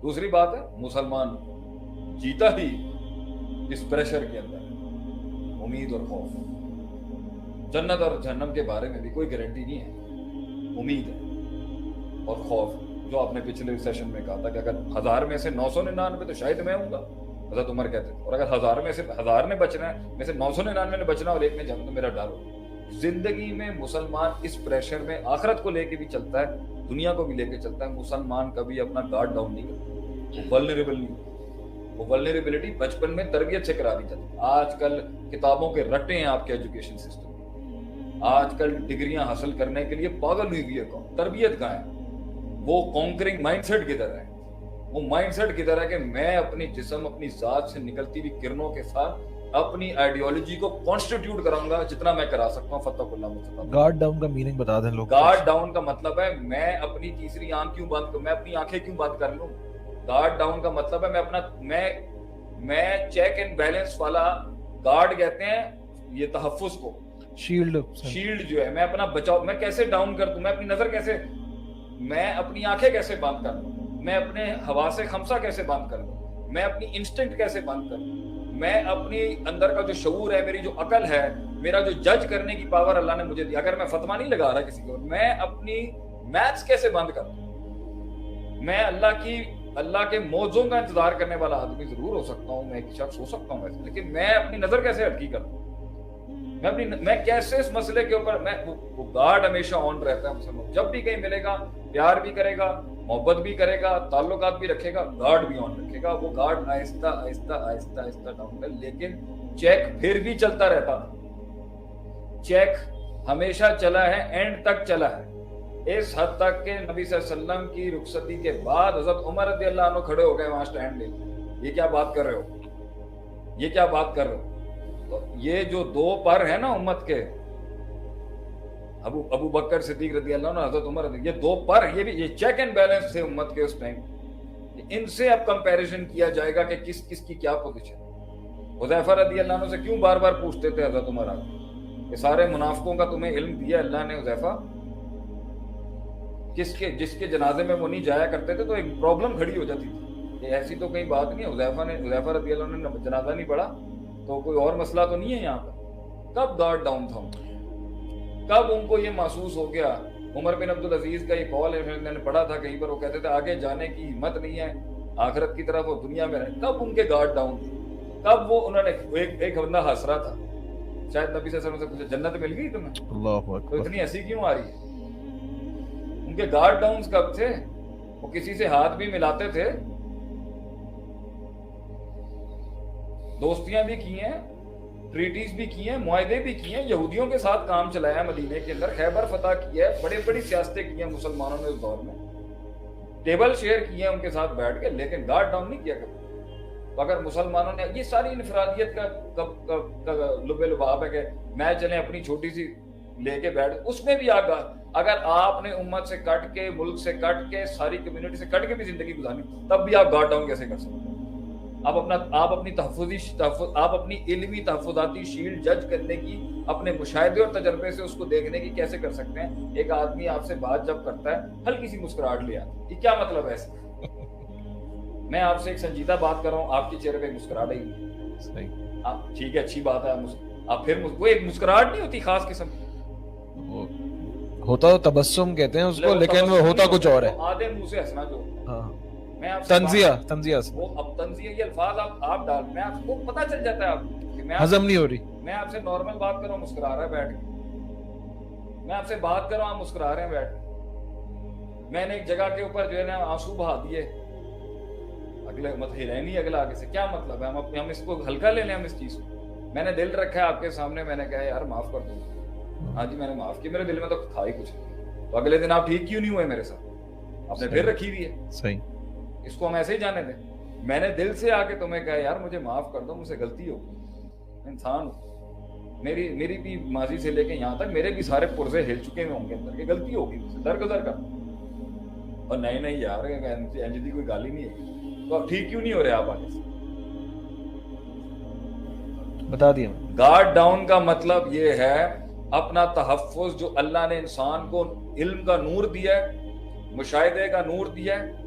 دوسری بات ہے مسلمان جیتا ہی اس پریشر کے اندر امید اور خوف. جنت اور جہنم کے بارے میں بھی کوئی گارنٹی نہیں ہے, امید ہے اور خوف. جو آپ نے پچھلے سیشن میں کہا تھا کہ اگر 1000 میں سے 999 تو شاید میں ہوں گا, حضرت عمر کہتے تھے, اور اگر 1000 میں سے 1000 نے بچنا ہے میں سے 999 نے بچنا اور ایک نے جہنم, تو میرا ڈر ہو. زندگی میں مسلمان اس پریشر میں آخرت کو لے کے بھی چلتا ہے, دنیا کو بھی لے کے چلتا ہے. مسلمان کبھی اپنا گارڈ ڈاؤن نہیں کرتا, وہ ولنریبل نہیں. وہ ولنریبلٹی بچپن میں تربیت سے کرا دی جاتی ہے. آج کل کتابوں کے رٹے ہیں آپ کے ایجوکیشن سسٹم میں, آج کل ڈگریاں حاصل کرنے کے لیے پاگل ہوئی ہوئی ہے قوم. تربیت کہاں ہے؟ وہ کانکرنگ مائنڈ سیٹ کدھر ہے؟ وہ مائنڈ سیٹ کدھر ہے کہ میں اپنی جسم اپنی ذات سے نکلتی ہوئی کرنوں کے ساتھ اپنی آئیڈیالوجی کو کانسٹیٹیوٹ کراؤں گا جتنا میں کرا سکتا ہوں. فتح اللہ مصطفیٰ. گارڈ ڈاؤن کا میننگ بتا دیں لوگ. گارڈ ڈاؤن کا مطلب ہے میں اپنی تیسری آنکھ کیوں بند کروں, میں اپنی آنکھیں کیوں بند کر لوں. گارڈ ڈاؤن کا مطلب ہے میں اپنا میں چیک اینڈ بیلنس والا گارڈ کہتے ہیں یہ تحفظ کو, شیلڈ جو ہے میں اپنا بچاؤ, میں کیسے ڈاؤن کر دوں, میں اپنی نظر کیسے, میں اپنی آنکھیں کیسے بند کر لوں, میں اپنے حواس خمسہ کیسے بند کر لوں, میں اپنی انسٹنکٹ کیسے بند کر لوں, میں اپنی اندر کا جو شعور ہے, میری جو عقل ہے, میرا جو جج کرنے کی پاور اللہ نے مجھے دی, اگر میں فتویٰ نہیں لگا رہا کسی کو, میں اپنی میتھس کیسے بند کر دوں. میں اللہ کے موضوع کا انتظار کرنے والا آدمی ضرور ہو سکتا ہوں, میں ایک شخص ہو سکتا ہوں ویسے, لیکن میں اپنی نظر کیسے ہٹکی کروں, میں کیسے اس مسئلے کے اوپر وہ گارڈ ہمیشہ آن رہتا ہے. مسلمان جب بھی کہیں ملے گا پیار بھی کرے گا, محبت بھی کرے گا, تعلقات بھی رکھے گا, گارڈ بھی آن رکھے گا. وہ گارڈ آہستہ آہستہ آہستہ آہستہ ڈاؤن کر, لیکن چیک پھر بھی چلتا رہتا. چیک ہمیشہ چلا ہے, اینڈ تک چلا ہے, اس حد تک کہ نبی صلی اللہ علیہ وسلم کی رخصتی کے بعد حضرت عمر رضی اللہ عنہ کھڑے ہو گئے وہاں سٹینڈ لے. یہ کیا بات کر رہے ہو, یہ کیا بات کر رہے ہو. تو یہ جو دو پر ہیں نا امت کے, ابو بکر صدیق رضی اللہ عنہ, حضرت عمر رضی, یہ دو پر, یہ چیک اینڈ بیلنس تھے امت کے اس ٹائم. ان سے اب کمپیریزن کیا جائے گا کہ کس کس کی کیا پوزیشن. حذیفہ رضی اللہ عنہ سے کیوں بار بار پوچھتے تھے حضرت عمر کہ سارے منافقوں کا تمہیں علم دیا اللہ نے حذیفہ, جس کے جنازے میں وہ نہیں جایا کرتے تھے تو ایک پرابلم کھڑی ہو جاتی تھی. یہ ایسی تو کہیں بات نہیں ہے, حذیفہ رضی اللہ عنہ نے جنازہ نہیں پڑھا تو کوئی اور مسئلہ تو نہیں ہے یہاں پر. کب گارڈ ڈاؤن تھا, کب ان کو یہ محسوس ہو گیا. عمر بن عبدالعزیز کا یہ قول ہے, میں نے پڑھا تھا کہیں پر, وہ کہتے تھے آگے جانے کی ہمت نہیں ہے آخرت کی طرف, وہ دنیا میں رہے. کب ان کے گارڈ ڈاؤن تھے, کب وہ انہوں نے, ایک بندہ ہنس رہا تھا, شاید نبی صلی اللہ علیہ وسلم سے پوچھا جنت مل گئی تمہیں, اللہ اکبر, تو اتنی ہنسی کیوں آ رہی ہے. ان کے گارڈ ڈاؤنز کب تھے, وہ کسی سے ہاتھ بھی ملاتے تھے, دوستیاں بھی کی ہیں, ٹریٹیز بھی کی ہیں, معاہدے بھی کیے ہیں, یہودیوں کے ساتھ کام چلایا مدینے کے اندر, خیبر فتح کیا ہے, بڑی سیاستیں کی ہیں مسلمانوں نے اس دور میں, ٹیبل شیئر کیے ہیں ان کے ساتھ بیٹھ کے, لیکن گارڈ ڈاؤن نہیں کیا کبھی. اگر مسلمانوں نے, یہ ساری انفرادیت کا لب لباب ہے کہ میں چلیں اپنی چھوٹی سی لے کے بیٹھ, اس میں بھی آگا. اگر آپ نے امت سے کٹ کے, ملک سے کٹ کے, ساری کمیونٹی سے کٹ کے بھی زندگی گزارنی, تب بھی آپ گارڈ ڈاؤن کیسے کر سکتے ہیں. آپ اپنی علمی تحفظاتی شیلڈ جج کرنے کی, اپنے مشاہدے اور تجربے سے اس کو دیکھنے کی کیسے کر سکتے ہیں. ایک آدمی آپ سے بات جب کرتا ہے ہلکی سی مسکراہٹ لے آتی, یہ کیا مطلب ہے ایسے. میں آپ سے ایک سنجیدہ بات کر رہا ہوں, آپ کے چہرے پہ مسکراہٹ ہی, ٹھیک ہے اچھی بات ہے, آپ پھر وہ ایک مسکراہٹ نہیں ہوتی خاص قسم کی, ہوتا تو تبسم کہتے ہیں اس کو, لیکن وہ ہوتا کچھ اور ہے. آدھے منہ سے ہنسنا جو, میں آپ تنزیہ وہ اب تنزیہ یہ الفاظ آپ ڈال, میں آپ کو پتہ چل جاتا ہے آپ کہ میں ہضم نہیں ہو رہی. میں آپ سے نارمل بات کر رہا ہوں, مسکرا رہا ہے بیٹھ کے, میں آپ سے بات کر رہا ہوں, آپ مسکرا رہے ہیں بیٹھ کے. میں نے ایک جگہ کے اوپر جو ہے نا آنسو بہا دیے, اگلے مت ہلے نہیں اگلا آگے سے, کیا مطلب ہے, ہم اس کو ہلکا لے لیں, ہم اس چیز کو. میں نے دل رکھا ہے آپ کے سامنے, میں نے کہا یار معاف کر دوں, ہاں جی میں نے معاف کیا, میرے دل میں تو تھا ہی کچھ, تو اگلے دن آپ ٹھیک کیوں نہیں ہوئے میرے ساتھ, آپ نے پھر رکھی ہوئی ہے. صحیح, اس کو ہم ایسے ہی جانے دیں. میں نے دل سے آ کے تمہیں کہا یار مجھے معاف کر دو, مجھ سے غلطی ہو گئی, انسان ہوں, میری بھی ماضی سے لے کے یہاں تک میرے بھی سارے پرزے ہل چکے ہوئے ہوں گے اندر, کہ غلطی ہوگی, مجھ سے درگزر کر. اور نہیں یار انجدی کوئی گالی نہیں ہے, تو اب ٹھیک کیوں نہیں ہو رہے آپ آگے سے, بتا دیا. گارڈ ڈاؤن کا مطلب یہ ہے اپنا تحفظ, جو اللہ نے انسان کو علم کا نور دیا ہے, مشاہدے کا نور دیا ہے,